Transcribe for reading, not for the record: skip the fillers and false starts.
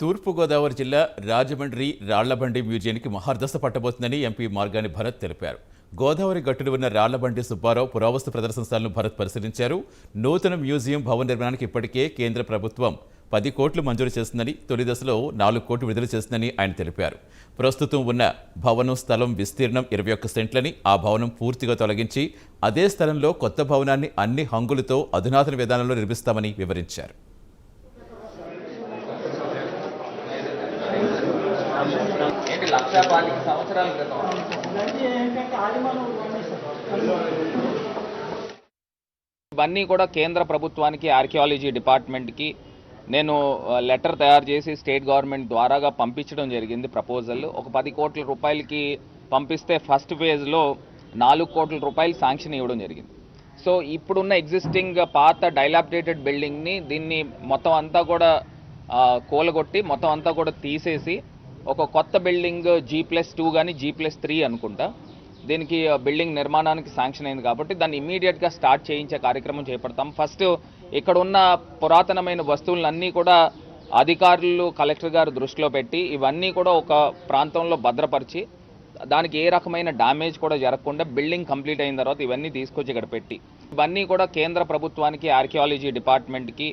తూర్పుగోదావరి జిల్లా రాజమండ్రి రాళ్లబండి మ్యూజియంకి మహర్దశ పట్టబోతుందని ఎంపీ మార్గాని భరత్ తెలిపారు. గోదావరి గట్టున ఉన్న రాళ్లబండి సుబ్బారావు పురావస్తు ప్రదర్శనశాలను భరత్ పరిశీలించారు. నూతన మ్యూజియం భవన నిర్మాణానికి ఇప్పటికే కేంద్ర ప్రభుత్వం 10 కోట్లు మంజూరు చేస్తుందని, తొలి దశలో 4 కోట్లు విడుదల చేస్తుందని ఆయన తెలిపారు. ప్రస్తుతం ఉన్న భవనం స్థలం విస్తీర్ణం 21 సెంట్లని, ఆ భవనం పూర్తిగా తొలగించి అదే స్థలంలో కొత్త భవనాన్ని అన్ని హంగులతో అధునాతన విధానంలో నిర్మిస్తామని వివరించారు. ఇవన్నీ కూడా కేంద్ర ప్రభుత్వానికి ఆర్కియాలజీ డిపార్ట్మెంట్కి నేను లెటర్ తయారు చేసి స్టేట్ గవర్నమెంట్ ద్వారాగా పంపించడం జరిగింది. ప్రపోజల్ ఒక 10 కోట్ల రూపాయలకి పంపిస్తే ఫస్ట్ ఫేజ్లో 4 కోట్ల రూపాయలు శాంక్షన్ ఇవ్వడం జరిగింది. సో ఇప్పుడున్న ఎగ్జిస్టింగ్ పాత డైలాపిడేటెడ్ బిల్డింగ్ని దీన్ని మొత్తం అంతా కూడా కూలగొట్టి మొత్తం అంతా కూడా తీసేసి ఒక కొత్త బిల్డింగ్ G+2 కానీ G+3 అనుకుంటా దీనికి బిల్డింగ్ నిర్మాణానికి శాంక్షన్ అయింది కాబట్టి దాన్ని ఇమీడియట్గా స్టార్ట్ చేయించే కార్యక్రమం చేపడతాం. ఫస్ట్ ఇక్కడ ఉన్న పురాతనమైన వస్తువులన్నీ కూడా అధికారులు కలెక్టర్ గారు దృష్టిలో పెట్టి ఇవన్నీ కూడా ఒక ప్రాంతంలో భద్రపరిచి దానికి ఏ రకమైన డ్యామేజ్ కూడా జరగకుండా బిల్డింగ్ కంప్లీట్ అయిన తర్వాత ఇవన్నీ తీసుకొచ్చి ఇక్కడ పెట్టి ఇవన్నీ కూడా కేంద్ర ప్రభుత్వానికి ఆర్కియాలజీ డిపార్ట్మెంట్కి